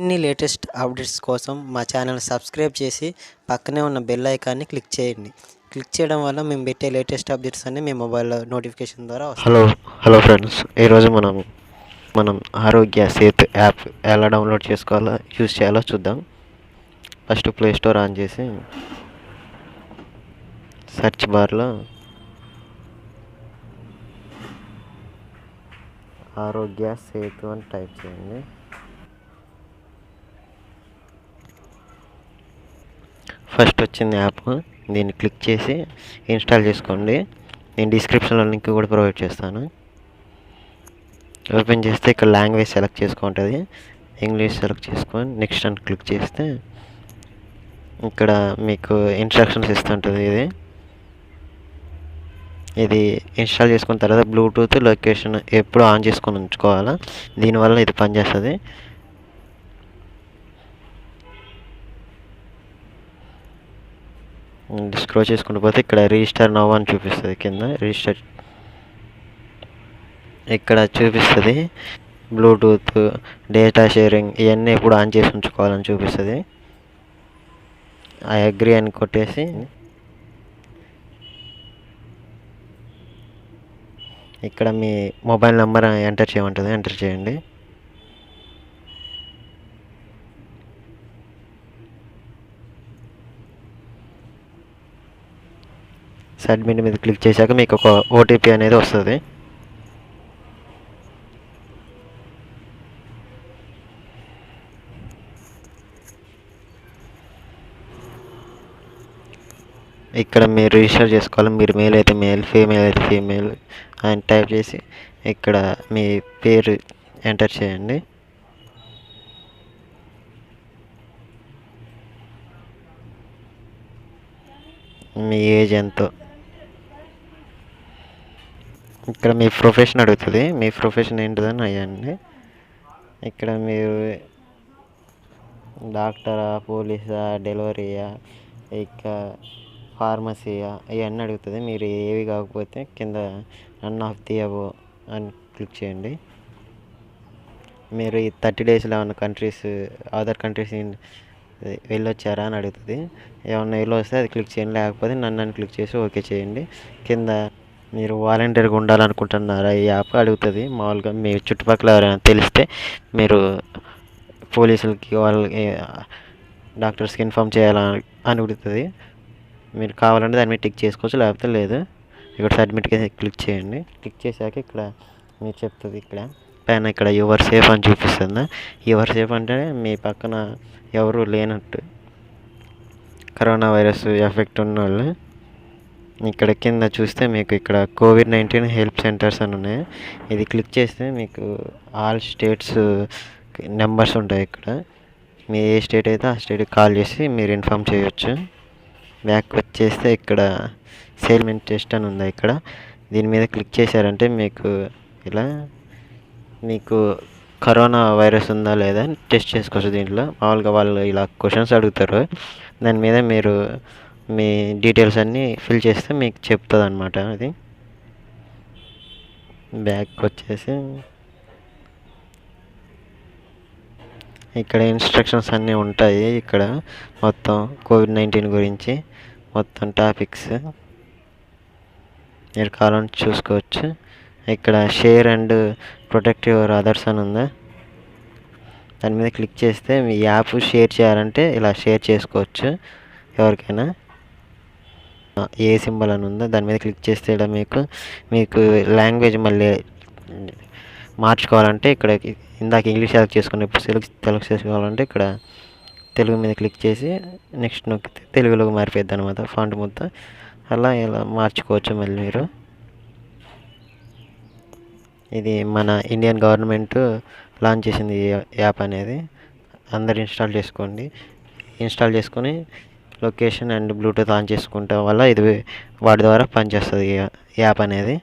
అన్ని latest updates కోసం మా ఛానల్ సబ్స్క్రైబ్ చేసి పక్కనే ఉన్న బెల్ ఐకాన్ని క్లిక్ చేయండి. క్లిక్ చేయడం వల్ల మేము పెట్టే లేటెస్ట్ అప్డేట్స్ అన్నీ మీ మొబైల్లో నోటిఫికేషన్ ద్వారా వస్తాయి. హలో ఫ్రెండ్స్, ఈరోజు మనం ఆరోగ్య సేతు యాప్ ఎలా డౌన్లోడ్ చేసుకోవాలో యూజ్ చేయాలో చూద్దాం. ఫస్ట్ ప్లే స్టోర్ ఆన్ చేసి సెర్చ్ బార్లో ఆరోగ్య సేతు అని టైప్ చేయండి. ఫస్ట్ వచ్చింది యాప్, దీన్ని క్లిక్ చేసి ఇన్స్టాల్ చేసుకోండి. నేను డిస్క్రిప్షన్లో లింక్ కూడా ప్రొవైడ్ చేస్తాను. ఓపెన్ చేస్తే ఇక్కడ లాంగ్వేజ్ సెలెక్ట్ చేసుకుంటుంది, ఇంగ్లీష్ సెలెక్ట్ చేసుకొని నెక్స్ట్ అని క్లిక్ చేస్తే ఇక్కడ మీకు ఇన్స్ట్రక్షన్స్ ఇస్తుంటుంది. ఇది ఇన్స్టాల్ చేసుకున్న తర్వాత బ్లూటూత్ లొకేషన్ ఎప్పుడు ఆన్ చేసుకొని ఉంచుకోవాలా, దీనివల్ల ఇది పనిచేస్తుంది. స్క్రోల్ చేసుకుంటూ పోతే ఇక్కడ రిజిస్టర్ నౌ అని చూపిస్తుంది. కింద రిజిస్టర్ ఇక్కడ చూపిస్తుంది. బ్లూటూత్, డేటా షేరింగ్ ఇవన్నీ ఎప్పుడు ఆన్ చేసి ఉంచుకోవాలని చూపిస్తుంది. ఐ అగ్రీ అని కొట్టేసి ఇక్కడ మీ మొబైల్ నెంబర్ ఎంటర్ చేయమంటుంది, ఎంటర్ చేయండి. సబ్మిట్ మీద క్లిక్ చేశాక మీకు ఒక ఓటీపీ అనేది వస్తుంది. ఇక్కడ మీరు రిజిస్టర్ చేసుకోవాలి. మీరు మేల్ అయితే మేల్, ఫీమేల్ అయితే ఫీమేల్ అని టైప్ చేసి ఇక్కడ మీ పేరు ఎంటర్ చేయండి. మీ ఏజ్ ఎంతో ఇక్కడ మీ ప్రొఫెషన్ అడుగుతుంది. మీ ప్రొఫెషన్ ఏంటిదని అయ్యండి. ఇక్కడ మీరు డాక్టరా, పోలీసా, డెలివరీయా, ఇక ఫార్మసీయా ఇవన్నీ అడుగుతుంది. మీరు ఏవి కాకపోతే కింద నన్ ఆఫ్ ది అబో అని క్లిక్ చేయండి. మీరు ఈ 30 డేస్లో ఏమన్నా అదర్ కంట్రీస్ వెళ్ళొచ్చారా అని అడుగుతుంది. ఏమన్నా వెళ్ళి వస్తే అది క్లిక్ చేయండి, లేకపోతే నన్ను క్లిక్ చేసి ఓకే చేయండి. కింద మీరు వాలంటీర్గా ఉండాలనుకుంటున్నారా ఈ యాప్ అడుగుతుంది. మామూలుగా మీ చుట్టుపక్కల ఎవరైనా తెలిస్తే మీరు పోలీసులకి, వాళ్ళకి, డాక్టర్స్కి ఇన్ఫామ్ చేయాలని అడుగుతుంది. మీరు కావాలంటే దాని మీద టిక్ చేసుకోవచ్చు, లేకపోతే లేదు. ఇక్కడ సబ్మిట్కి క్లిక్ చేయండి. క్లిక్ చేశాక ఇక్కడ మీరు చెప్తుంది, ఇక్కడ పైన ఇక్కడ యువర్ సేఫ్ అని చూపిస్తుంది. యువర్ సేఫ్ అంటే మీ పక్కన ఎవరు లేనట్టు, కరోనా వైరస్ ఎఫెక్ట్ ఉన్న వాళ్ళు. ఇక్కడ కింద చూస్తే మీకు ఇక్కడ COVID-19 హెల్ప్ సెంటర్స్ అని ఉన్నాయి. ఇది క్లిక్ చేస్తే మీకు ఆల్ స్టేట్స్ నెంబర్స్ ఉంటాయి. ఇక్కడ మీ ఏ స్టేట్ అయితే ఆ స్టేట్కి కాల్ చేసి మీరు ఇన్ఫామ్ చేయొచ్చు. బ్యాక్ వచ్చేస్తే ఇక్కడ సేల్మెంట్ టెస్ట్ అని ఉంది. ఇక్కడ దీని మీద క్లిక్ చేశారంటే మీకు ఇలా మీకు కరోనా వైరస్ ఉందా లేదా అని టెస్ట్ చేసుకోవచ్చు. దీంట్లో మామూలుగా వాళ్ళు ఇలా క్వశ్చన్స్ అడుగుతారు. దాని మీద మీరు మీ డీటెయిల్స్ అన్నీ ఫిల్ చేస్తే మీకు చెప్తుంది అన్నమాట. అది బ్యాక్ వచ్చేసి ఇక్కడ ఇన్స్ట్రక్షన్స్ అన్నీ ఉంటాయి. ఇక్కడ మొత్తం COVID-19 గురించి మొత్తం టాపిక్స్ మీరు కావాలని చూసుకోవచ్చు. ఇక్కడ share and protect your others అని ఉందా, దాని మీద క్లిక్ చేస్తే మీ యాప్ షేర్ చేయాలంటే ఇలా షేర్ చేసుకోవచ్చు ఎవరికైనా. ఏ సింబల్ అని ఉందో దాని మీద క్లిక్ చేస్తే ఇలా మీకు లాంగ్వేజ్ మళ్ళీ మార్చుకోవాలంటే ఇక్కడ ఇందాక ఇంగ్లీష్ సెలెక్ట్ చేసుకుని ఇప్పుడు తెలుగు చేసుకోవాలంటే ఇక్కడ తెలుగు మీద క్లిక్ చేసి నెక్స్ట్ నొక్కితే తెలుగులోకి మారిపోద్ది అనమాట ఫాంట్ మొత్తం. అలా ఇలా మార్చుకోవచ్చు మళ్ళీ మీరు. ఇది మన ఇండియన్ గవర్నమెంట్ లాంచ్ చేసింది ఈ యాప్ అనేది. అందరు ఇన్స్టాల్ చేసుకొని లొకేషన్ అండ్ బ్లూటూత్ ఆన్ చేసుకుంటే వల్ల ఇది వాటి ద్వారా పనిచేస్తుంది ఈ యాప్ అనేది.